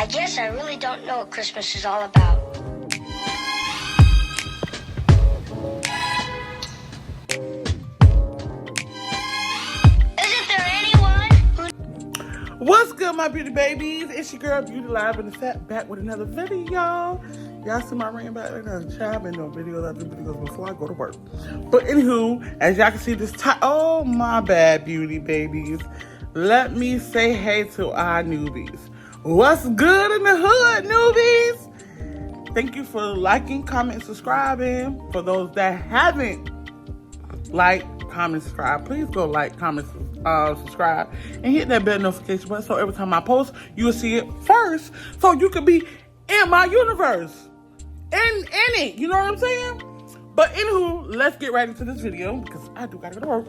guess I really don't know what Christmas is all about. Isn't there anyone who... What's good, my beauty babies? It's your girl Beauty Live in the set, back with another video. Y'all see my ring back there? I've been doing videos. I do videos before I go to work. But anywho, as y'all can see this time, oh my bad, beauty babies. Let me say hey to our newbies. What's good in the hood, newbies? Thank you for liking, commenting, subscribing. For those that haven't liked, comment, subscribe, please go like, comment, subscribe, and hit that bell notification button so every time I post, you'll see it first, so you can be in my universe, in it, you know what I'm saying? But anywho, let's get right into this video, because I do gotta go to work.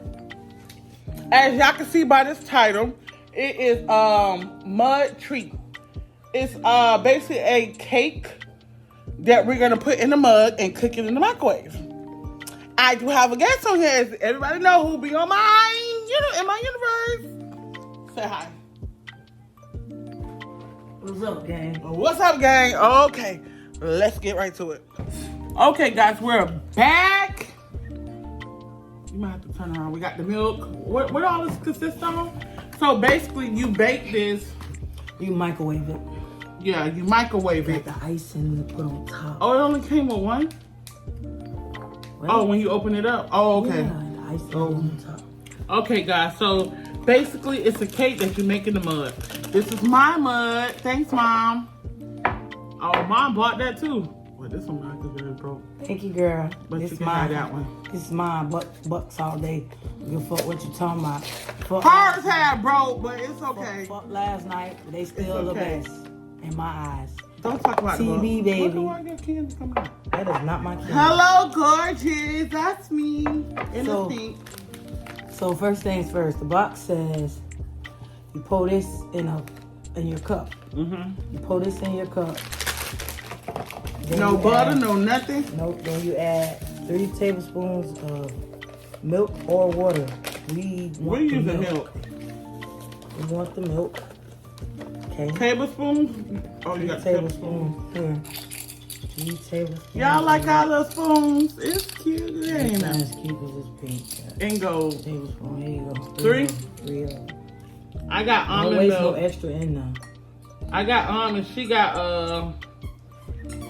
As y'all can see by this title, it is Mud Treat. It's basically a cake that we're gonna put in the mug and cook it in the microwave. I do have a guest on here. As everybody know who be on my, in my universe. Say hi. What's up, gang? What's up, gang? Okay, let's get right to it. Okay, guys, we're back. You might have to turn around. We got the milk. What all this consists of? So basically, you bake this. You microwave it. Yeah, you microwave it. Got the icing to put on top. Oh, it only came with one? What? Oh, when you open it up? Oh, okay. Yeah, the icing on top. Okay, guys, so basically it's a cake that you make in the mud. This is my mud. Thanks, Mom. Oh, Mom bought that too. Well, this one not because it broke. Thank you, girl. But This you can mine. have that one. This is mine. Bucks all day. You fuck what you talking about. Fuck Hers had broke, but it's okay. Fuck last night. They still the okay. best in my eyes. Don't talk about TV, the baby. Why do I get candy coming out? That is not my kid. Hello, gorgeous. That's me. In So- the pink. So first things first. The box says you pour this in your cup. Mm-hmm. You pour this in your cup. Then No you butter, add- no nothing. Nope. Then you add 3 tablespoons of milk or water. We We're want the using milk. We want the milk. Okay. Tablespoons? Oh, you got tablespoons. Here. 3 tablespoons. Y'all like our little spoons? It's cute. It It's ain't not no. as cute as this pink. And gold. Tablespoon. There you go. 3? 3 of them. I got Don't almond waste no milk. extra in them. I got almond. She got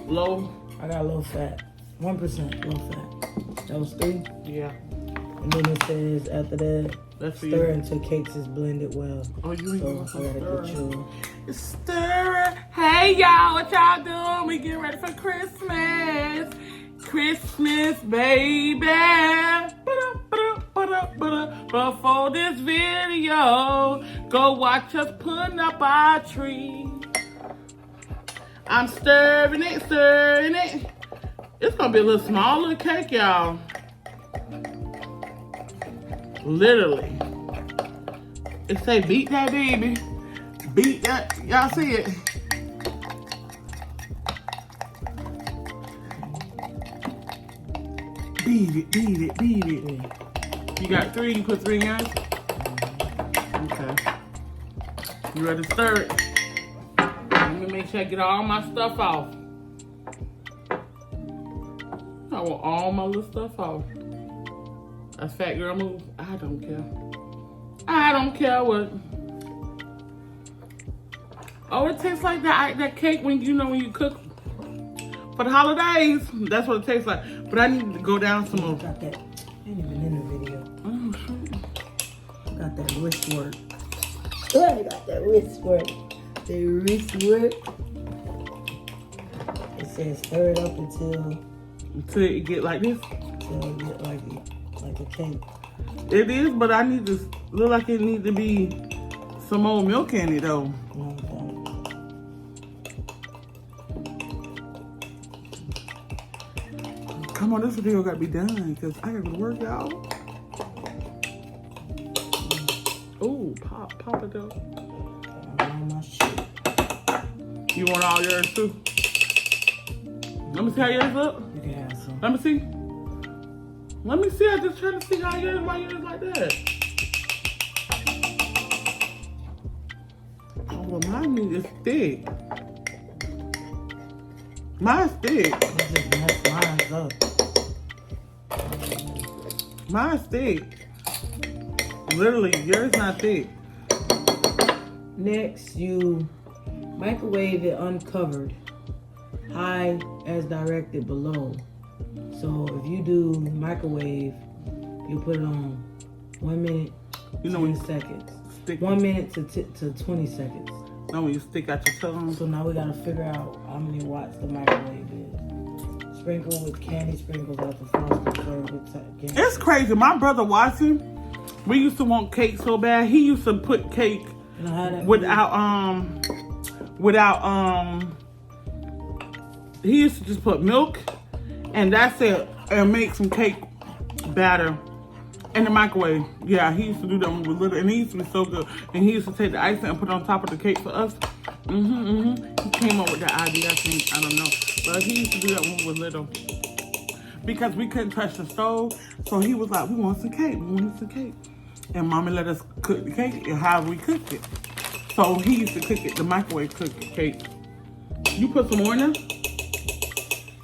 low. I got low fat. 1% low fat. That was 3. Yeah. And then it says after that, Let's see. stir until cakes is blended well. Oh, you ain't So I gotta get you. Stir. Hey y'all, what y'all doing? We getting ready for Christmas. Christmas, baby. Before this video, go watch us putting up our tree. I'm stirring it, stirring it. It's gonna be a little small little cake, y'all. Literally. It say beat that baby. Beat that. Y'all see it? Beat it, beat it, beat it. You got 3, you put 3 in? Okay. You ready to stir it? Let me make sure I get all my stuff off. I want all my little stuff off. A fat girl move? I don't care. I don't care what. Oh, it tastes like that cake when when you cook for the holidays. That's what it tastes like. But I need to go down some more. Got that. Ain't even in the video. Oh, shoot. Got that wrist work. I got that wrist work. The wrist work. It says stir it up until It get like this. it get like a cake. It is, but I need to look like it need to be some more milk in it though. No, it don't. Come on, this video gotta be done because I gotta go to work, y'all. Ooh, pop it though. All my shit. You want all yours too? Let me see how yours look. You can have some. Let me see. Let me see. I'm just trying to see how yours, why yours like that. Oh, well, mine is thick. Mine's thick. It just messed mine up. Mine's thick. Literally, yours not thick. Next, you microwave it uncovered, high as directed below. So if you do microwave, you put it on 1 minute, You know 10 when you seconds. stick. 1 minute to 20 seconds. Know when you stick out your tongue. So now we gotta figure out how many watts the microwave is. Sprinkle with candy sprinkles after frosting. Serve with candy. It's crazy. My brother Watson, we used to want cake so bad. He used to put cake You know how that he used to just put milk and that's it, and make some cake batter in the microwave. Yeah, he used to do that when we were little, and he used to be so good. And he used to take the icing and put it on top of the cake for us. He came up with that idea, I think. I don't know. But he used to do that when we were little. Because we couldn't touch the stove. So he was like, we want some cake. We want some cake. And Mommy let us cook the cake and however we cooked it. So he used to cook it, the microwave cooked cake. You put some more in there?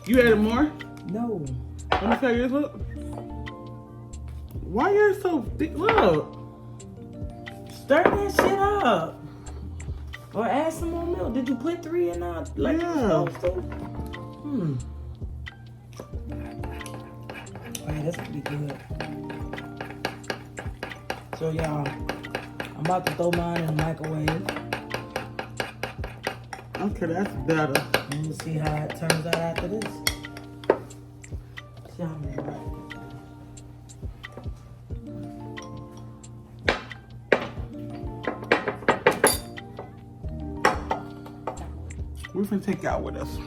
You added more? No. Let me tell you, look. Why yours so thick? Look. Stir that shit up. Or add some more milk. Did you put 3 in there? Like Yeah. stove? Alright, that's gonna be good. So y'all, I'm about to throw mine in the microwave. Okay, that's better. And we'll see how it turns out after this. See how many right. We finna take y'all with us.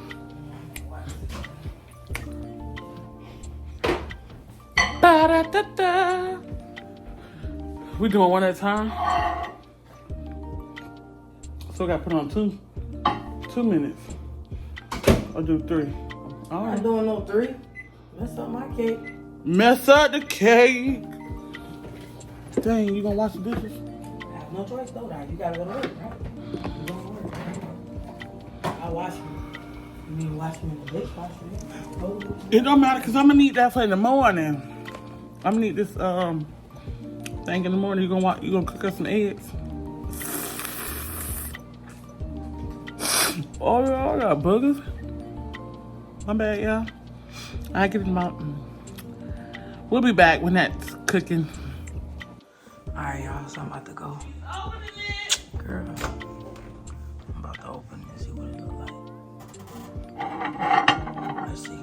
Ba-da-da-da. We doing one at a time. So we gotta put on 2 minutes. Or do 3. All I'm right. not doing no 3. Mess up my cake. Mess up the cake. Dang, you gonna wash the dishes? I have no choice though. Now you gotta go to work, right? You going to work, right? I'll wash them. You mean wash them in the dishwasher? Oh. It don't matter because I'm gonna need that for in the morning. I'm gonna need this thing in the morning. You gonna cook us some eggs? Oh yeah, I got boogers. My bad, y'all. I get them out. We'll be back when that's cooking. Alright, y'all, so I'm about to go. Girl, I'm about to open it and see what it looks like. Let's see.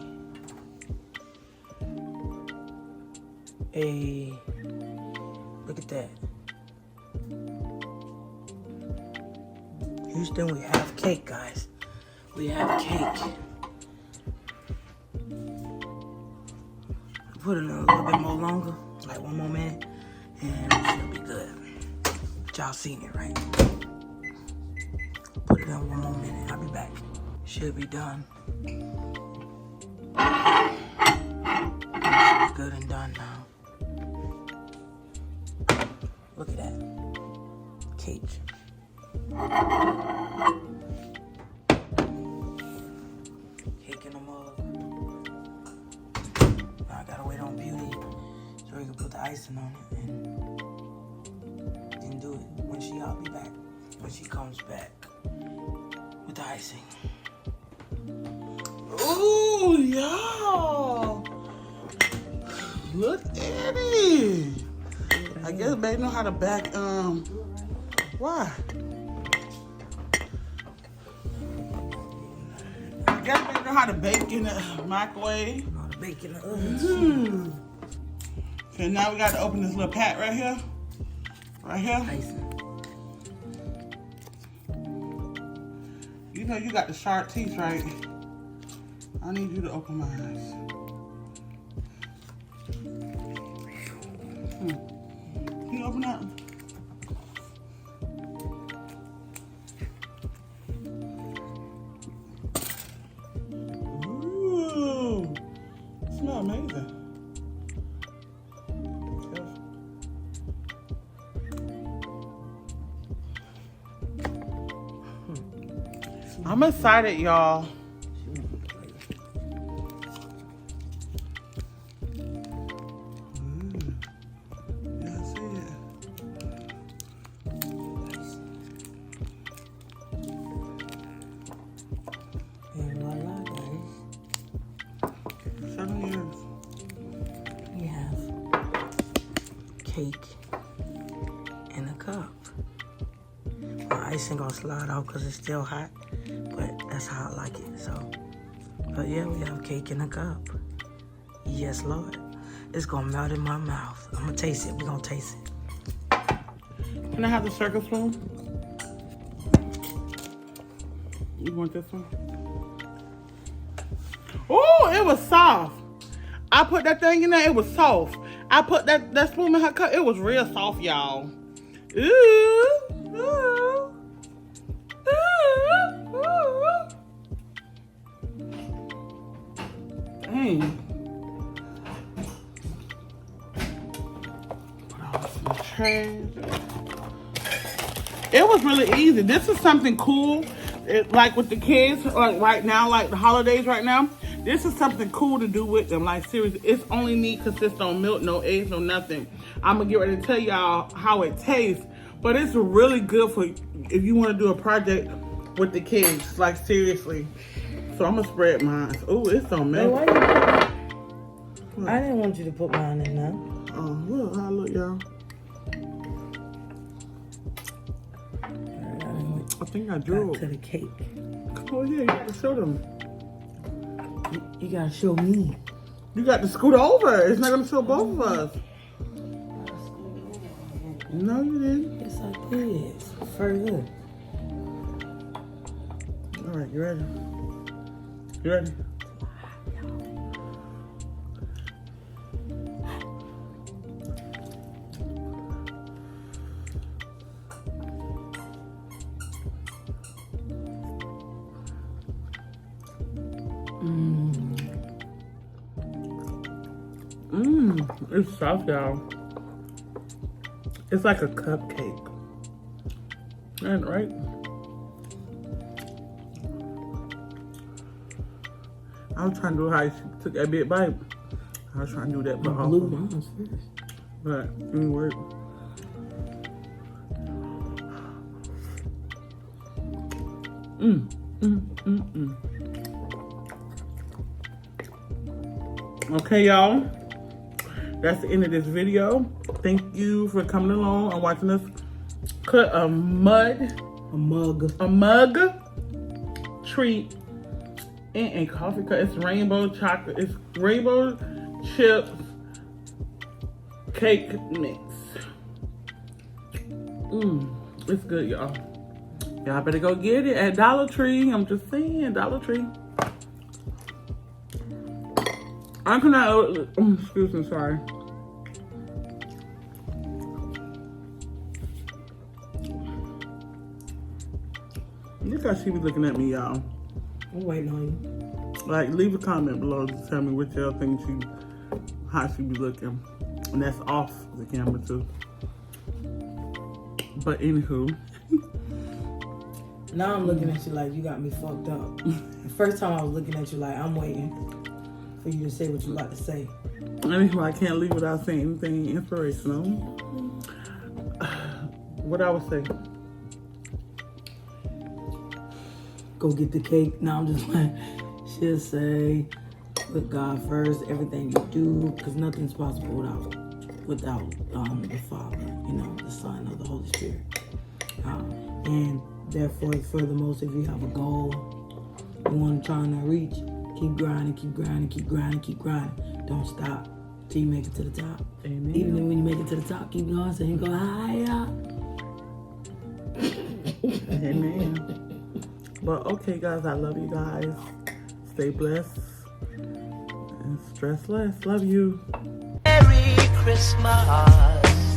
Hey, look at that. Houston, we have cake, guys. We have cake. Put it in a little bit more longer, like 1 more minute, and we should be good. But y'all seen it, right? Put it in 1 more minute. I'll be back. Should be done. Good and done now. Look at that. Cake. Cake in a mug. Now I gotta wait on Beauty so we can put the icing on it and do it when I'll be back when she comes back with the icing. Ooh, y'all. Look at it. I guess baby know how to back, why? I guess baby know how to bake in the microwave. You know how to bake in the oven. Okay, now we got to open this little pack right here. Right here. Icing. You know you got the sharp teeth, right? I need you to open my eyes. Can you open up? Ooh, smell amazing. I'm excited, y'all. cake in a cup. My ice ain't gonna slide out because it's still hot, but that's how I like it. So, but yeah, we have cake in a cup. Yes, Lord. It's gonna melt in my mouth. I'm gonna taste it. We're gonna taste it. Can I have the circle spoon? You want this one? Oh, it was soft. I put that thing in there, it was soft. I put that spoon in her cup, it was real soft, y'all. Ooh, ooh, ooh, ooh. Dang. Put all this in the trash. It was really easy. This is something cool, like with the kids, like right now, like the holidays right now. This is something cool to do with them. Like seriously, it's only meat consists on milk, no eggs, no nothing. I'm gonna get ready to tell y'all how it tastes, but it's really good for if you want to do a project with the kids. Like seriously. So I'm gonna spread mine. Oh, it's so melty. Why you put, I didn't want you to put mine in there. Oh, look how I look, y'all. I think I drew To the cake. Oh yeah, you got to show them. You gotta show me. You got to scoot over. It's not gonna show both of us. No, you didn't. Yes, I did. Further. All right, you ready? You ready? It's soft, y'all. It's like a cupcake. And right? I was trying to do how she took that big bite. I was trying to do that, but Blue ones first. But it didn't work. Okay, y'all. That's the end of this video. Thank you for coming along and watching us cut a mug treat in a coffee cup. It's rainbow chocolate. It's rainbow chips cake mix. It's good, y'all. Y'all better go get it at Dollar Tree. I'm just saying, Dollar Tree. I cannot, excuse me, sorry. Look how she be looking at me, y'all. I'm waiting on you. Like, leave a comment below to tell me what y'all think how she be looking. And that's off the camera too. But anywho. Now I'm looking at you like you got me fucked up. The first time I was looking at you like I'm waiting for you to say what you like to say. Anywho, I can't leave without saying anything inspirational. What I would say. Go get the cake. Now I'm just like, she'll say, put God first, everything you do, because nothing's possible without the Father, you know, the Son, or the Holy Spirit. And therefore, furthermost, if you have a goal you want to try and reach, keep grinding, keep grinding, keep grinding, keep grinding. Don't stop till you make it to the top. Amen. Even when you make it to the top, keep going so you go higher. Amen. But okay, guys, I love you guys. Stay blessed and stress less. Love you. Merry Christmas.